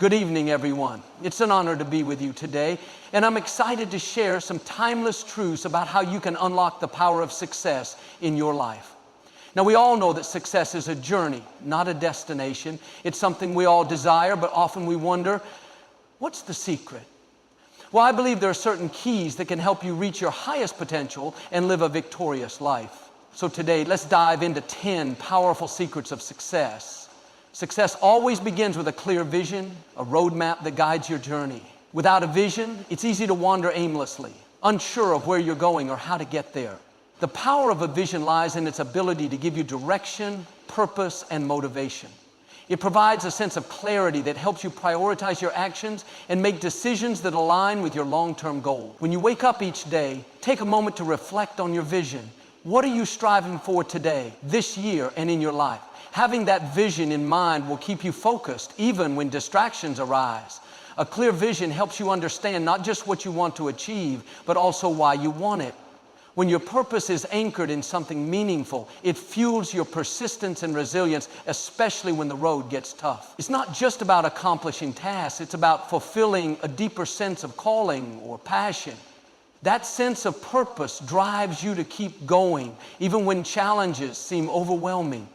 Good evening, everyone. It's an honor to be with you today, and I'm excited to share some timeless truths about how you can unlock the power of success in your life. Now, we all know that success is a journey, not a destination. It's something we all desire, but often we wonder, what's the secret? Well, I believe there are certain keys that can help you reach your highest potential and live a victorious life. So today, let's dive into 10 powerful secrets of success. Success always begins with a clear vision, a roadmap that guides your journey. Without a vision, it's easy to wander aimlessly, unsure of where you're going or how to get there. The power of a vision lies in its ability to give you direction, purpose, and motivation. It provides a sense of clarity that helps you prioritize your actions and make decisions that align with your long-term goal. When you wake up each day, take a moment to reflect on your vision. What are you striving for today, this year, and in your life? Having that vision in mind will keep you focused even when distractions arise. A clear vision helps you understand not just what you want to achieve, but also why you want it. When your purpose is anchored in something meaningful, it fuels your persistence and resilience, especially when the road gets tough. It's not just about accomplishing tasks, it's about fulfilling a deeper sense of calling or passion. That sense of purpose drives you to keep going, even when challenges seem overwhelming.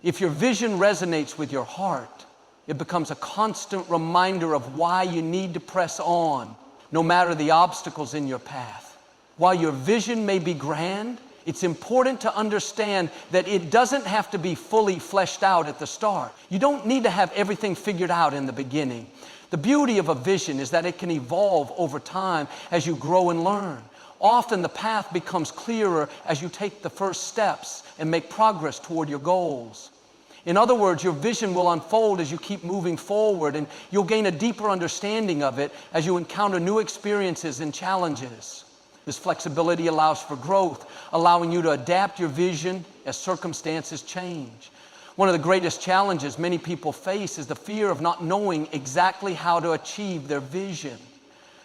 If your vision resonates with your heart, it becomes a constant reminder of why you need to press on, no matter the obstacles in your path. While your vision may be grand, it's important to understand that it doesn't have to be fully fleshed out at the start. You don't need to have everything figured out in the beginning. The beauty of a vision is that it can evolve over time as you grow and learn. Often the path becomes clearer as you take the first steps and make progress toward your goals. In other words, your vision will unfold as you keep moving forward, and you'll gain a deeper understanding of it as you encounter new experiences and challenges. This flexibility allows for growth, allowing you to adapt your vision as circumstances change. One of the greatest challenges many people face is the fear of not knowing exactly how to achieve their vision.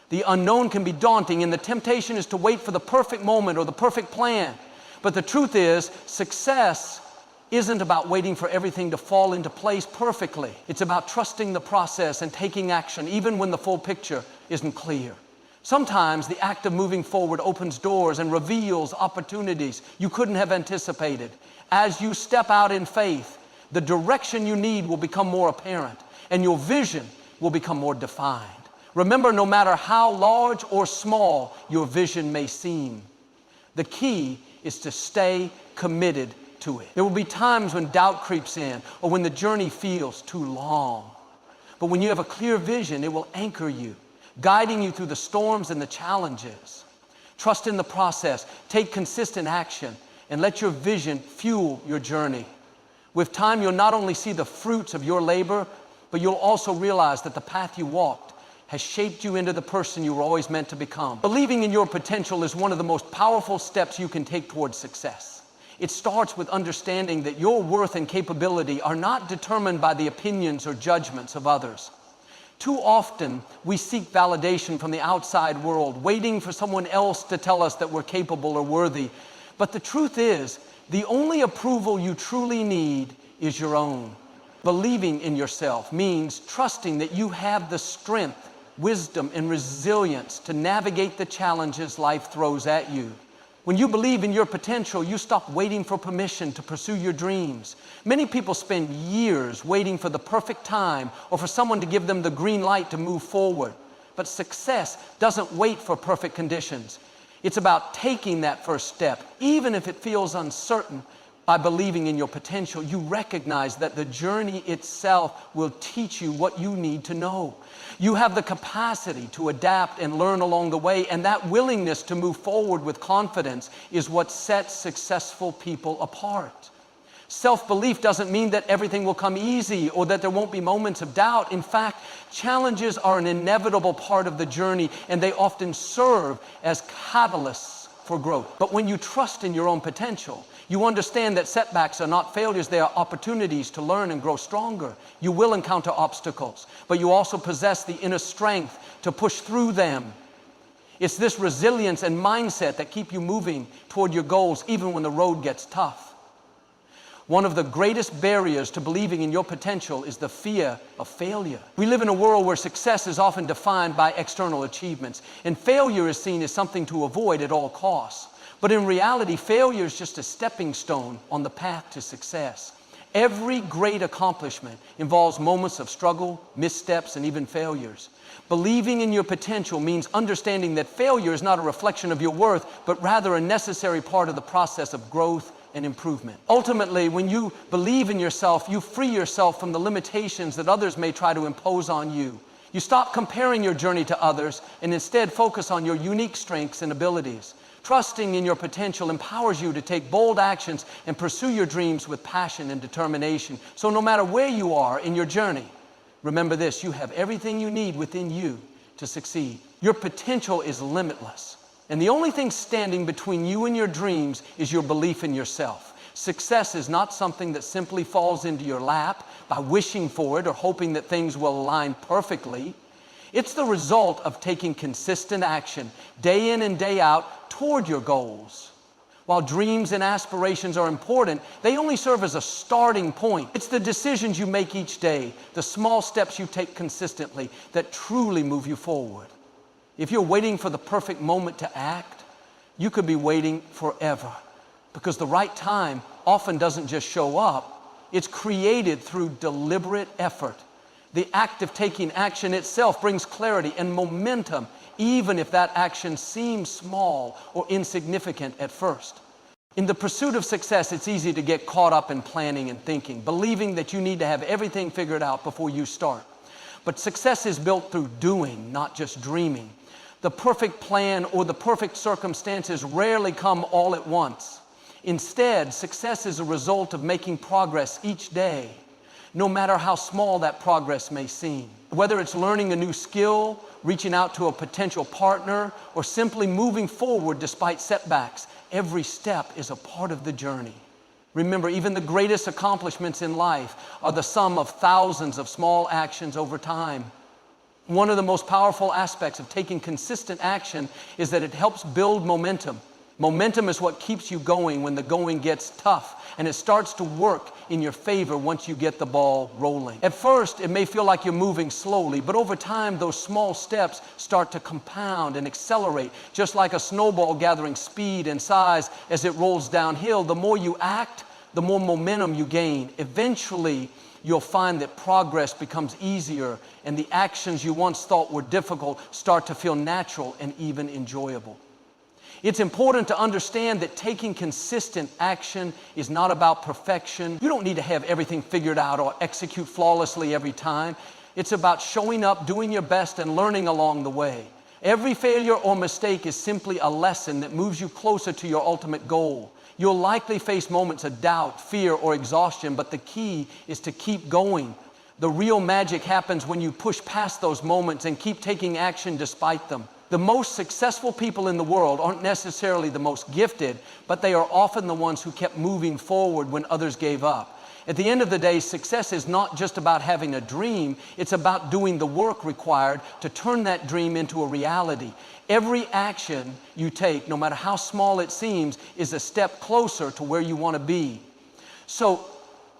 The unknown can be daunting, and the temptation is to wait for the perfect moment or the perfect plan. But the truth is, success isn't about waiting for everything to fall into place perfectly. It's about trusting the process and taking action, even when the full picture isn't clear. Sometimes the act of moving forward opens doors and reveals opportunities you couldn't have anticipated. As you step out in faith, the direction you need will become more apparent, and your vision will become more defined. Remember, no matter how large or small your vision may seem, the key is to stay committed to it. There will be times when doubt creeps in or when the journey feels too long. But when you have a clear vision, it will anchor you, guiding you through the storms and the challenges. Trust in the process, take consistent action, and let your vision fuel your journey. With time, you'll not only see the fruits of your labor, but you'll also realize that the path you walked has shaped you into the person you were always meant to become. Believing in your potential is one of the most powerful steps you can take towards success. It starts with understanding that your worth and capability are not determined by the opinions or judgments of others. Too often, we seek validation from the outside world, waiting for someone else to tell us that we're capable or worthy. But the truth is, the only approval you truly need is your own. Believing in yourself means trusting that you have the strength, wisdom, and resilience to navigate the challenges life throws at you. When you believe in your potential, you stop waiting for permission to pursue your dreams. Many people spend years waiting for the perfect time or for someone to give them the green light to move forward. But success doesn't wait for perfect conditions. It's about taking that first step, even if it feels uncertain. By believing in your potential, you recognize that the journey itself will teach you what you need to know. You have the capacity to adapt and learn along the way, and that willingness to move forward with confidence is what sets successful people apart. Self-belief doesn't mean that everything will come easy or that there won't be moments of doubt. In fact, challenges are an inevitable part of the journey, and they often serve as catalysts for growth. But when you trust in your own potential, you understand that setbacks are not failures, they are opportunities to learn and grow stronger. You will encounter obstacles, but you also possess the inner strength to push through them. It's this resilience and mindset that keep you moving toward your goals even when the road gets tough. One of the greatest barriers to believing in your potential is the fear of failure. We live in a world where success is often defined by external achievements, and failure is seen as something to avoid at all costs. But in reality, failure is just a stepping stone on the path to success. Every great accomplishment involves moments of struggle, missteps, and even failures. Believing in your potential means understanding that failure is not a reflection of your worth, but rather a necessary part of the process of growth and improvement. Ultimately, when you believe in yourself, you free yourself from the limitations that others may try to impose on you. You stop comparing your journey to others and instead focus on your unique strengths and abilities. Trusting in your potential empowers you to take bold actions and pursue your dreams with passion and determination. So no matter where you are in your journey, remember this: you have everything you need within you to succeed. Your potential is limitless. And the only thing standing between you and your dreams is your belief in yourself. Success is not something that simply falls into your lap by wishing for it or hoping that things will align perfectly. It's the result of taking consistent action day in and day out toward your goals. While dreams and aspirations are important, they only serve as a starting point. It's the decisions you make each day, the small steps you take consistently, that truly move you forward. If you're waiting for the perfect moment to act, you could be waiting forever, because the right time often doesn't just show up. It's created through deliberate effort. The act of taking action itself brings clarity and momentum, even if that action seems small or insignificant at first. In the pursuit of success, it's easy to get caught up in planning and thinking, believing that you need to have everything figured out before you start. But success is built through doing, not just dreaming. The perfect plan or the perfect circumstances rarely come all at once. Instead, success is a result of making progress each day, no matter how small that progress may seem. Whether it's learning a new skill, reaching out to a potential partner, or simply moving forward despite setbacks, every step is a part of the journey. Remember, even the greatest accomplishments in life are the sum of thousands of small actions over time. One of the most powerful aspects of taking consistent action is that it helps build momentum. Momentum is what keeps you going when the going gets tough, and it starts to work in your favor once you get the ball rolling. At first, it may feel like you're moving slowly, but over time, those small steps start to compound and accelerate, just like a snowball gathering speed and size as it rolls downhill. The more you act, the more momentum you gain. Eventually, you'll find that progress becomes easier, and the actions you once thought were difficult start to feel natural and even enjoyable. It's important to understand that taking consistent action is not about perfection. You don't need to have everything figured out or execute flawlessly every time. It's about showing up, doing your best, and learning along the way. Every failure or mistake is simply a lesson that moves you closer to your ultimate goal. You'll likely face moments of doubt, fear, or exhaustion, but the key is to keep going. The real magic happens when you push past those moments and keep taking action despite them. The most successful people in the world aren't necessarily the most gifted, but they are often the ones who kept moving forward when others gave up. At the end of the day, success is not just about having a dream, it's about doing the work required to turn that dream into a reality. Every action you take, no matter how small it seems, is a step closer to where you want to be. So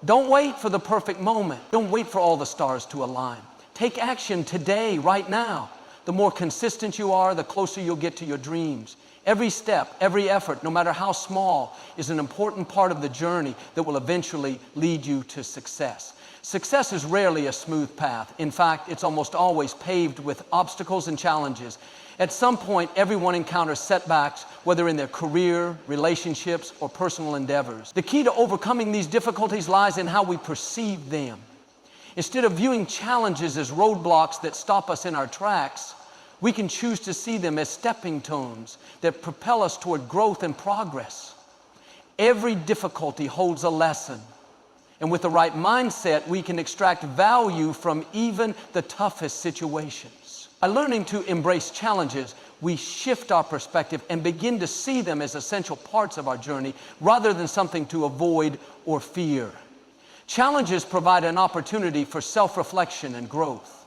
don't wait for the perfect moment. Don't wait for all the stars to align. Take action today, right now. The more consistent you are, the closer you'll get to your dreams. Every step, every effort, no matter how small, is an important part of the journey that will eventually lead you to success. Success is rarely a smooth path. In fact, it's almost always paved with obstacles and challenges. At some point, everyone encounters setbacks, whether in their career, relationships, or personal endeavors. The key to overcoming these difficulties lies in how we perceive them. Instead of viewing challenges as roadblocks that stop us in our tracks, we can choose to see them as stepping stones that propel us toward growth and progress. Every difficulty holds a lesson, and with the right mindset, we can extract value from even the toughest situations. By learning to embrace challenges, we shift our perspective and begin to see them as essential parts of our journey rather than something to avoid or fear. Challenges provide an opportunity for self-reflection and growth.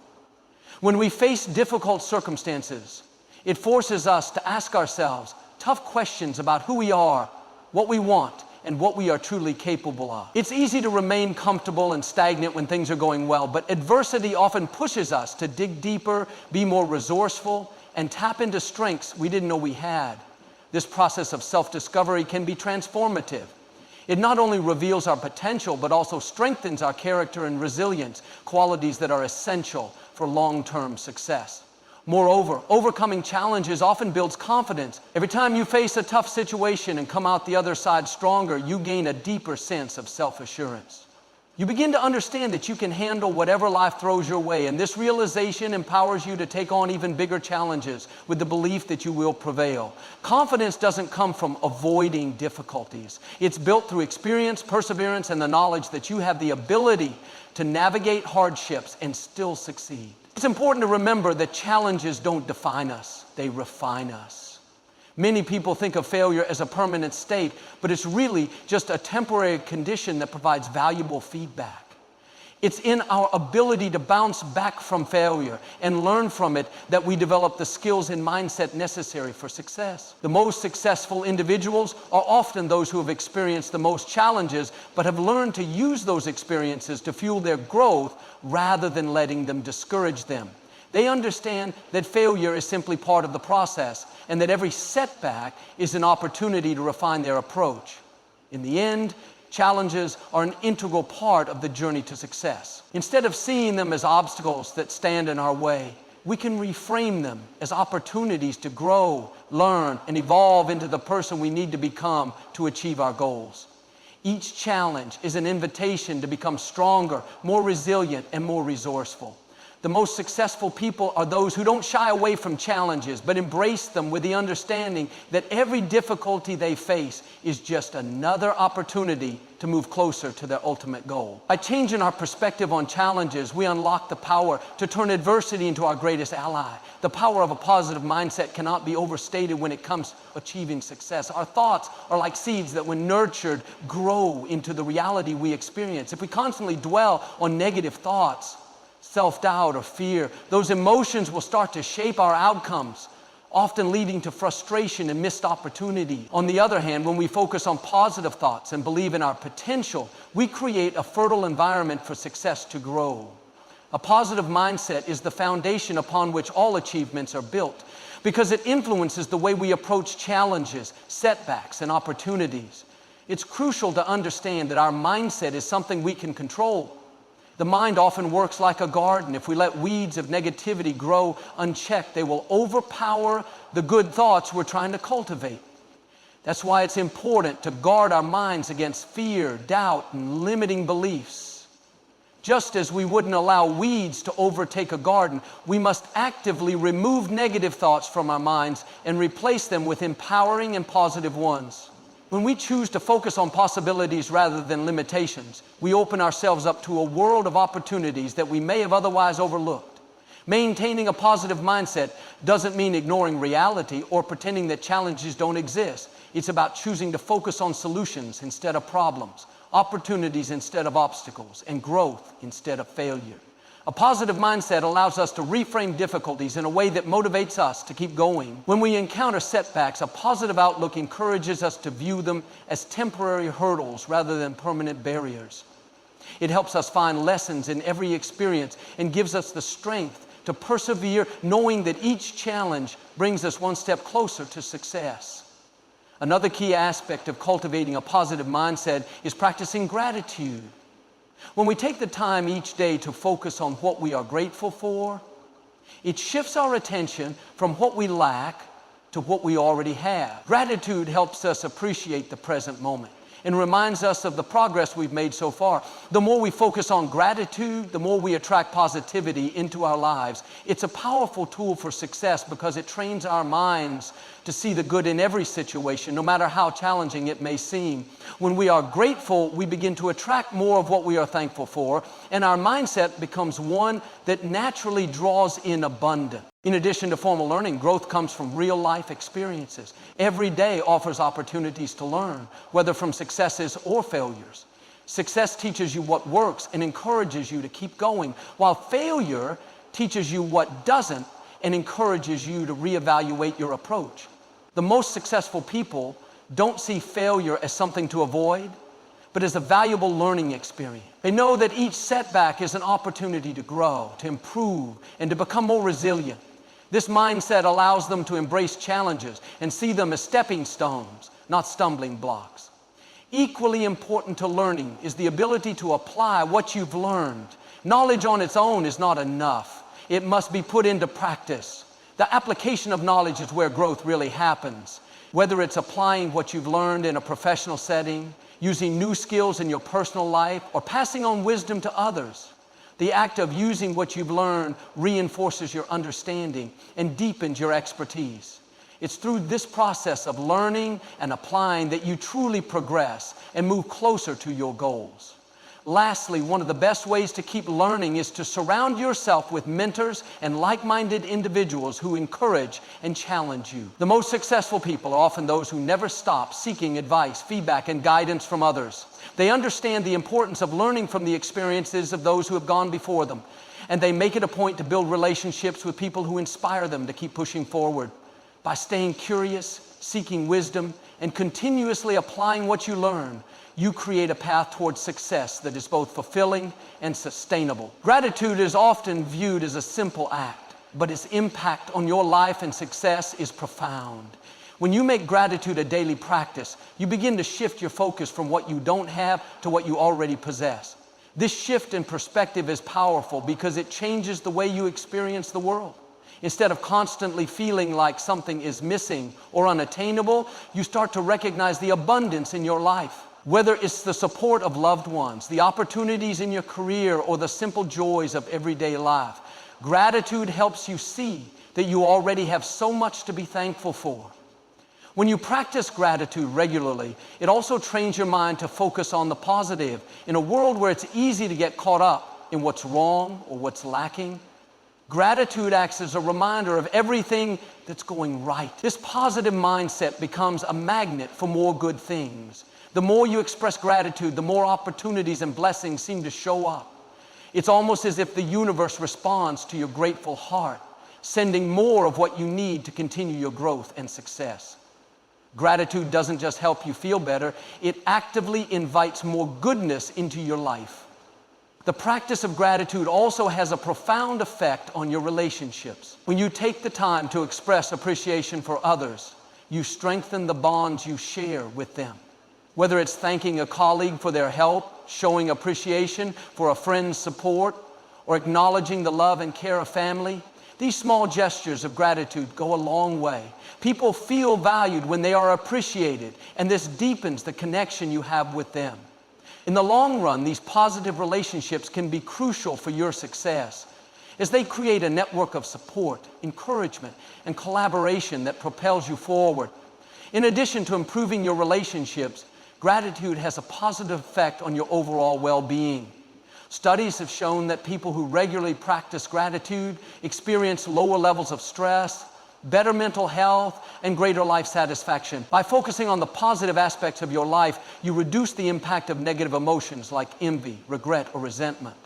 When we face difficult circumstances, it forces us to ask ourselves tough questions about who we are, what we want, and what we are truly capable of. It's easy to remain comfortable and stagnant when things are going well, but adversity often pushes us to dig deeper, be more resourceful, and tap into strengths we didn't know we had. This process of self-discovery can be transformative. It not only reveals our potential, but also strengthens our character and resilience, qualities that are essential for long-term success. Moreover, overcoming challenges often builds confidence. Every time you face a tough situation and come out the other side stronger, you gain a deeper sense of self-assurance. You begin to understand that you can handle whatever life throws your way, and this realization empowers you to take on even bigger challenges with the belief that you will prevail. Confidence doesn't come from avoiding difficulties. It's built through experience, perseverance, and the knowledge that you have the ability to navigate hardships and still succeed. It's important to remember that challenges don't define us, they refine us. Many people think of failure as a permanent state, but it's really just a temporary condition that provides valuable feedback. It's in our ability to bounce back from failure and learn from it that we develop the skills and mindset necessary for success. The most successful individuals are often those who have experienced the most challenges, but have learned to use those experiences to fuel their growth rather than letting them discourage them. They understand that failure is simply part of the process, and that every setback is an opportunity to refine their approach. In the end, challenges are an integral part of the journey to success. Instead of seeing them as obstacles that stand in our way, we can reframe them as opportunities to grow, learn, and evolve into the person we need to become to achieve our goals. Each challenge is an invitation to become stronger, more resilient, and more resourceful. The most successful people are those who don't shy away from challenges, but embrace them with the understanding that every difficulty they face is just another opportunity to move closer to their ultimate goal. By changing our perspective on challenges, we unlock the power to turn adversity into our greatest ally. The power of a positive mindset cannot be overstated when it comes to achieving success. Our thoughts are like seeds that, when nurtured, grow into the reality we experience. If we constantly dwell on negative thoughts, self-doubt, or fear, those emotions will start to shape our outcomes, often leading to frustration and missed opportunity. On the other hand, when we focus on positive thoughts and believe in our potential, we create a fertile environment for success to grow. A positive mindset is the foundation upon which all achievements are built, because it influences the way we approach challenges, setbacks, and opportunities. It's crucial to understand that our mindset is something we can control. The mind often works like a garden. If we let weeds of negativity grow unchecked, they will overpower the good thoughts we're trying to cultivate. That's why it's important to guard our minds against fear, doubt, and limiting beliefs. Just as we wouldn't allow weeds to overtake a garden, we must actively remove negative thoughts from our minds and replace them with empowering and positive ones. When we choose to focus on possibilities rather than limitations, we open ourselves up to a world of opportunities that we may have otherwise overlooked. Maintaining a positive mindset doesn't mean ignoring reality or pretending that challenges don't exist. It's about choosing to focus on solutions instead of problems, opportunities instead of obstacles, and growth instead of failure. A positive mindset allows us to reframe difficulties in a way that motivates us to keep going. When we encounter setbacks, a positive outlook encourages us to view them as temporary hurdles rather than permanent barriers. It helps us find lessons in every experience and gives us the strength to persevere, knowing that each challenge brings us one step closer to success. Another key aspect of cultivating a positive mindset is practicing gratitude. When we take the time each day to focus on what we are grateful for, it shifts our attention from what we lack to what we already have. Gratitude helps us appreciate the present moment and reminds us of the progress we've made so far. The more we focus on gratitude, the more we attract positivity into our lives. It's a powerful tool for success because it trains our minds to see the good in every situation, no matter how challenging it may seem. When we are grateful, we begin to attract more of what we are thankful for, and our mindset becomes one that naturally draws in abundance. In addition to formal learning, growth comes from real-life experiences. Every day offers opportunities to learn, whether from successes or failures. Success teaches you what works and encourages you to keep going, while failure teaches you what doesn't and encourages you to reevaluate your approach. The most successful people don't see failure as something to avoid, but as a valuable learning experience. They know that each setback is an opportunity to grow, to improve, and to become more resilient. This mindset allows them to embrace challenges and see them as stepping stones, not stumbling blocks. Equally important to learning is the ability to apply what you've learned. Knowledge on its own is not enough. It must be put into practice. The application of knowledge is where growth really happens. Whether it's applying what you've learned in a professional setting, using new skills in your personal life, or passing on wisdom to others, the act of using what you've learned reinforces your understanding and deepens your expertise. It's through this process of learning and applying that you truly progress and move closer to your goals. Lastly, one of the best ways to keep learning is to surround yourself with mentors and like-minded individuals who encourage and challenge you. The most successful people are often those who never stop seeking advice, feedback, and guidance from others. They understand the importance of learning from the experiences of those who have gone before them, and they make it a point to build relationships with people who inspire them to keep pushing forward. By staying curious, seeking wisdom, and continuously applying what you learn, you create a path towards success that is both fulfilling and sustainable. Gratitude is often viewed as a simple act, but its impact on your life and success is profound. When you make gratitude a daily practice, you begin to shift your focus from what you don't have to what you already possess. This shift in perspective is powerful because it changes the way you experience the world. Instead of constantly feeling like something is missing or unattainable, you start to recognize the abundance in your life. Whether it's the support of loved ones, the opportunities in your career, or the simple joys of everyday life, gratitude helps you see that you already have so much to be thankful for. When you practice gratitude regularly, it also trains your mind to focus on the positive. In a world where it's easy to get caught up in what's wrong or what's lacking, gratitude acts as a reminder of everything that's going right. This positive mindset becomes a magnet for more good things. The more you express gratitude, the more opportunities and blessings seem to show up. It's almost as if the universe responds to your grateful heart, sending more of what you need to continue your growth and success. Gratitude doesn't just help you feel better, it actively invites more goodness into your life. The practice of gratitude also has a profound effect on your relationships. When you take the time to express appreciation for others, you strengthen the bonds you share with them. Whether it's thanking a colleague for their help, showing appreciation for a friend's support, or acknowledging the love and care of family, these small gestures of gratitude go a long way. People feel valued when they are appreciated, and this deepens the connection you have with them. In the long run, these positive relationships can be crucial for your success, as they create a network of support, encouragement, and collaboration that propels you forward. In addition to improving your relationships, gratitude has a positive effect on your overall well-being. Studies have shown that people who regularly practice gratitude experience lower levels of stress, better mental health, and greater life satisfaction. By focusing on the positive aspects of your life, you reduce the impact of negative emotions like envy, regret, or resentment.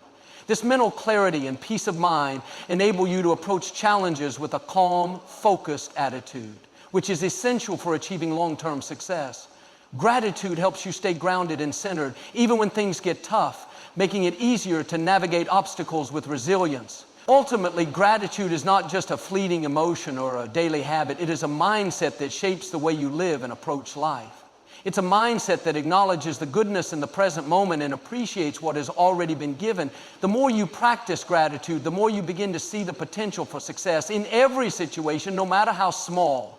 This mental clarity and peace of mind enable you to approach challenges with a calm, focused attitude, which is essential for achieving long-term success. Gratitude helps you stay grounded and centered, even when things get tough, making it easier to navigate obstacles with resilience. Ultimately, gratitude is not just a fleeting emotion or a daily habit. It is a mindset that shapes the way you live and approach life. It's a mindset that acknowledges the goodness in the present moment and appreciates what has already been given. The more you practice gratitude, the more you begin to see the potential for success in every situation, no matter how small.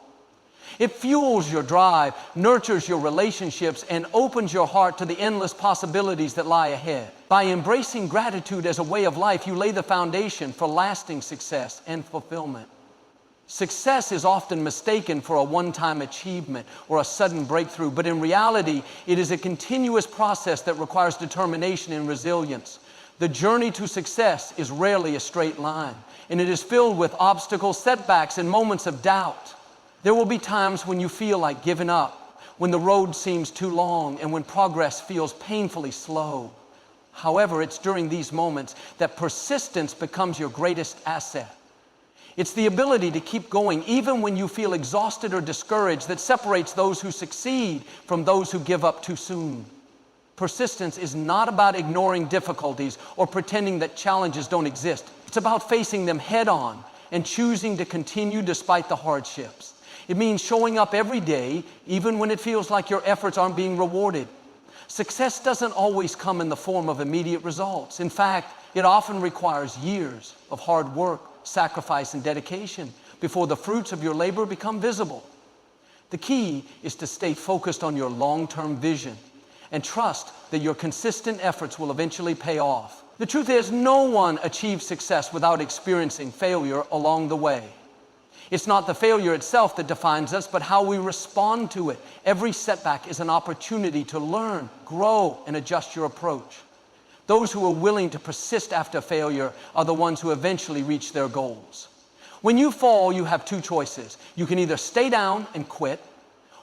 It fuels your drive, nurtures your relationships, and opens your heart to the endless possibilities that lie ahead. By embracing gratitude as a way of life, you lay the foundation for lasting success and fulfillment. Success is often mistaken for a one-time achievement or a sudden breakthrough, but in reality, it is a continuous process that requires determination and resilience. The journey to success is rarely a straight line, and it is filled with obstacles, setbacks, and moments of doubt. There will be times when you feel like giving up, when the road seems too long, and when progress feels painfully slow. However, it's during these moments that persistence becomes your greatest asset. It's the ability to keep going even when you feel exhausted or discouraged that separates those who succeed from those who give up too soon. Persistence is not about ignoring difficulties or pretending that challenges don't exist. It's about facing them head on and choosing to continue despite the hardships. It means showing up every day, even when it feels like your efforts aren't being rewarded. Success doesn't always come in the form of immediate results. In fact, it often requires years of hard work, sacrifice, and dedication before the fruits of your labor become visible. The key is to stay focused on your long-term vision and trust that your consistent efforts will eventually pay off. The truth is, no one achieves success without experiencing failure along the way. It's not the failure itself that defines us, but how we respond to it. Every setback is an opportunity to learn, grow, and adjust your approach. Those who are willing to persist after failure are the ones who eventually reach their goals. When you fall, you have two choices. You can either stay down and quit,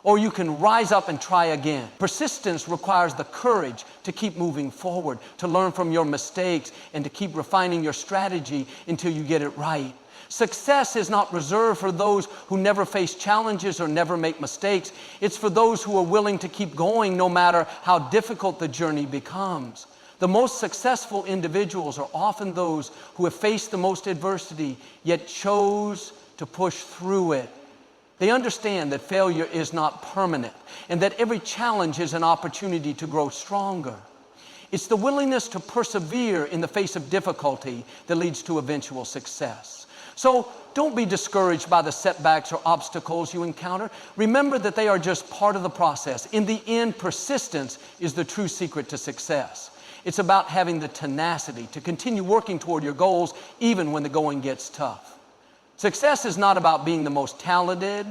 or you can rise up and try again. Persistence requires the courage to keep moving forward, to learn from your mistakes, and to keep refining your strategy until you get it right. Success is not reserved for those who never face challenges or never make mistakes. It's for those who are willing to keep going no matter how difficult the journey becomes. The most successful individuals are often those who have faced the most adversity, yet chose to push through it. They understand that failure is not permanent and that every challenge is an opportunity to grow stronger. It's the willingness to persevere in the face of difficulty that leads to eventual success. So don't be discouraged by the setbacks or obstacles you encounter. Remember that they are just part of the process. In the end, persistence is the true secret to success. It's about having the tenacity to continue working toward your goals even when the going gets tough. Success is not about being the most talented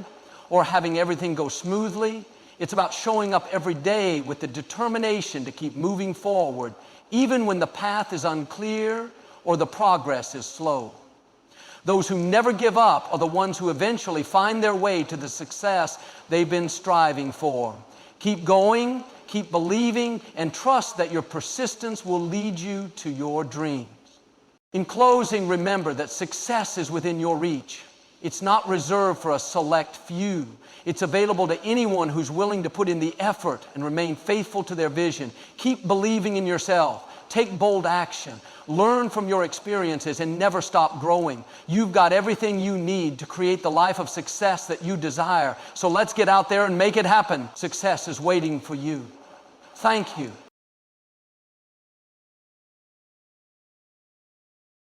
or having everything go smoothly. It's about showing up every day with the determination to keep moving forward, even when the path is unclear or the progress is slow. Those who never give up are the ones who eventually find their way to the success they've been striving for. Keep going, keep believing, and trust that your persistence will lead you to your dreams. In closing, remember that success is within your reach. It's not reserved for a select few. It's available to anyone who's willing to put in the effort and remain faithful to their vision. Keep believing in yourself. Take bold action. Learn from your experiences and never stop growing. You've got everything you need to create the life of success that you desire. So let's get out there and make it happen. Success is waiting for you. Thank you